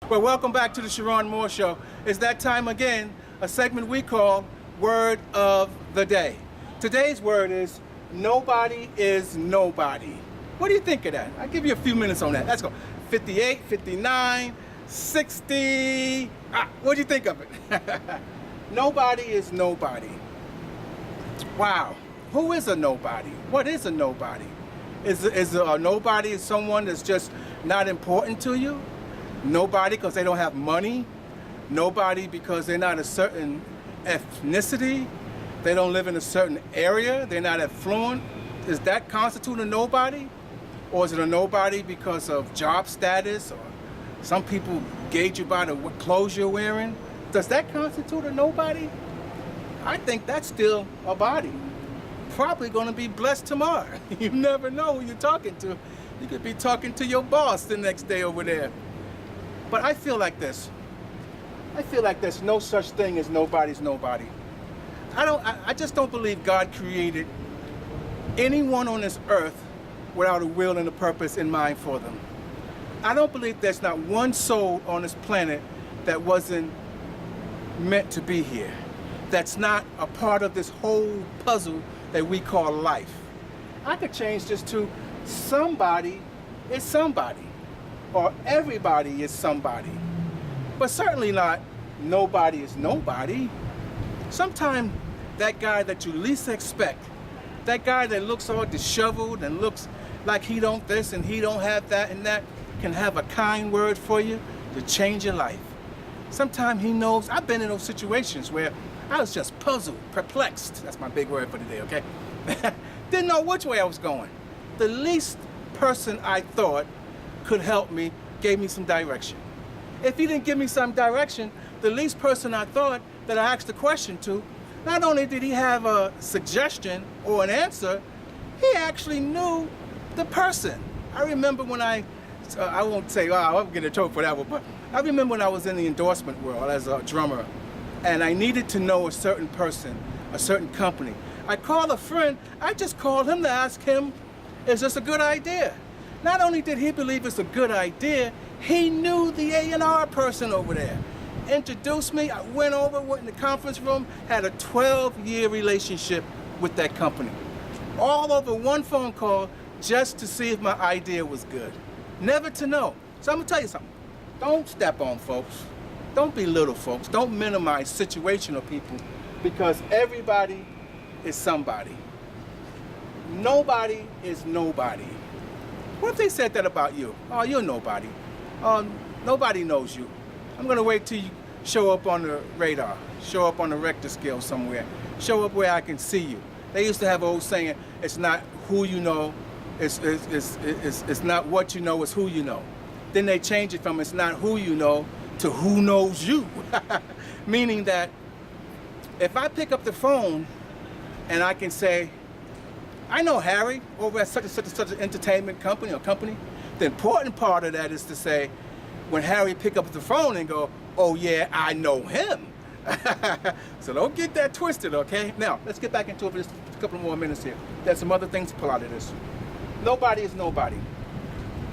Well, welcome back to the Cheron Moore Show. It's that time again, a segment we call Word of the Day. Today's word is nobody is nobody. What do you think of that? I'll give you a few minutes on that. Let's go. 58, 59, 60. What do you think of it? Nobody is nobody. Wow. Who is a nobody? What is a nobody? Is a nobody someone that's just not important to you? Nobody because they don't have money? Nobody because they're not a certain ethnicity? They don't live in a certain area? They're not affluent? Does that constitute a nobody? Or is it a nobody because of job status? Or some people gauge you by what clothes you're wearing? Does that constitute a nobody? I think that's still a body. Probably going to be blessed tomorrow. You never know who you're talking to. You could be talking to your boss the next day over there. But I feel like this. I feel like there's no such thing as nobody's nobody. I just don't believe God created anyone on this earth without a will and a purpose in mind for them. I don't believe there's not one soul on this planet that wasn't meant to be here. That's not a part of this whole puzzle that we call life. I could change this to somebody is somebody, or everybody is somebody, but certainly not nobody is nobody. Sometimes that guy that you least expect, that guy that looks all disheveled and looks like he don't this and he don't have that and that, can have a kind word for you to change your life. Sometimes he knows. I've been in those situations where I was just puzzled, perplexed. That's my big word for today, okay? Didn't know which way I was going. The least person I thought could help me gave me some direction. If he didn't give me some direction, the least person I thought that I asked a question to, not only did he have a suggestion or an answer, he actually knew the person. I remember when I won't say, I'm getting a talk for that one, but I remember when I was in the endorsement world as a drummer, and I needed to know a certain person, a certain company. I called a friend. I just called him to ask him, is this a good idea? Not only did he believe it's a good idea, he knew the A&R person over there. Introduced me, I went in the conference room, had a 12-year relationship with that company. All over one phone call just to see if my idea was good. Never to know. So I'm gonna tell you something. Don't step on folks. Don't belittle folks. Don't minimize situational people, because everybody is somebody. Nobody is nobody. What if they said that about you? Oh, you're nobody. Nobody knows you. I'm gonna wait till you show up on the radar, show up on the Richter scale somewhere, show up where I can see you. They used to have an old saying, it's not who you know, it's not what you know, it's who you know. Then they changed it from it's not who you know to who knows you. Meaning that if I pick up the phone and I can say, I know Harry over at such and such an entertainment company or company, the important part of that is to say, when Harry pick up the phone and go, oh yeah, I know him. So don't get that twisted, okay? Now, let's get back into it for just a couple more minutes here. There's some other things to pull out of this. Nobody is nobody.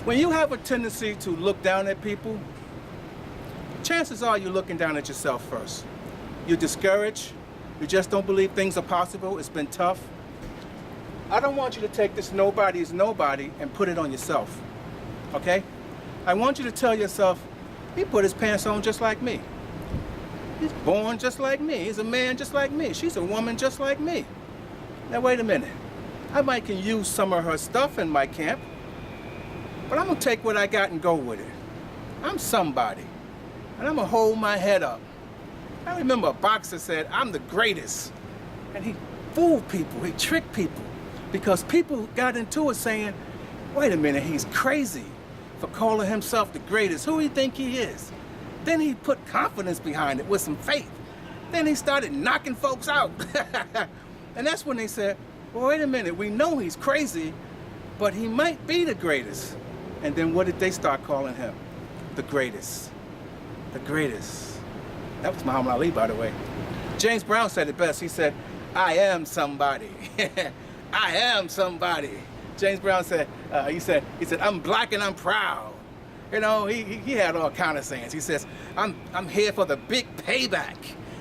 When you have a tendency to look down at people, chances are you're looking down at yourself first. You're discouraged. You just don't believe things are possible. It's been tough. I don't want you to take this nobody is nobody and put it on yourself, okay? I want you to tell yourself, he put his pants on just like me. He's born just like me. He's a man just like me. She's a woman just like me. Now wait a minute. I might can use some of her stuff in my camp, but I'm gonna take what I got and go with it. I'm somebody, and I'm gonna hold my head up. I remember a boxer said, I'm the greatest. And he fooled people, he tricked people, because people got into it saying, wait a minute, he's crazy for calling himself the greatest. Who do you think he is? Then he put confidence behind it with some faith. Then he started knocking folks out. And that's when they said, well, wait a minute, we know he's crazy, but he might be the greatest. And then what did they start calling him? The greatest. The greatest. That was Muhammad Ali, by the way. James Brown said it best. He said, I am somebody. I am somebody. James Brown said, he said, I'm black and I'm proud. You know, he had all kind of sayings. He says, I'm here for the big payback.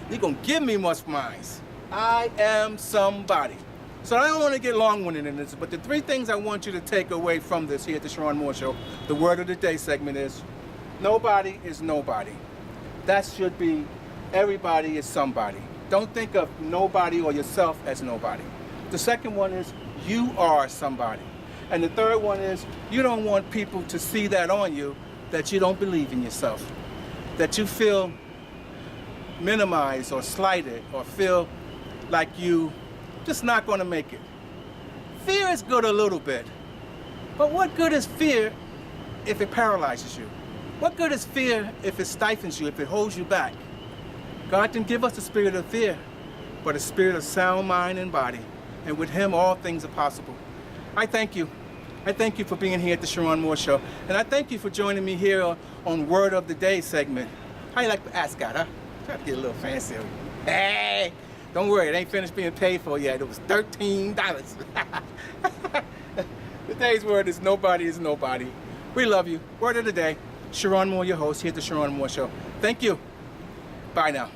You're gonna give me much mines. I am somebody. So I don't want to get long-winded in this, but the three things I want you to take away from this here at the Cheron Moore Show, the word of the day segment is, nobody is nobody. That should be, everybody is somebody. Don't think of nobody or yourself as nobody. The second one is, you are somebody. And the third one is, you don't want people to see that on you, that you don't believe in yourself, that you feel minimized or slighted or feel like you just not going to make it. Fear is good a little bit, but what good is fear if it paralyzes you? What good is fear if it stifles you, if it holds you back? God didn't give us the spirit of fear, but a spirit of sound mind and body, and with Him all things are possible. I thank you. I thank you for being here at the Cheron Moore Show, and I thank you for joining me here on Word of the Day segment. How you like the ascot, huh? Try to get a little fancy. Hey! Don't worry, it ain't finished being paid for yet. It was $13. Today's word is nobody is nobody. We love you. Word of the day, Cheron Moore, your host here at the Cheron Moore Show. Thank you. Bye now.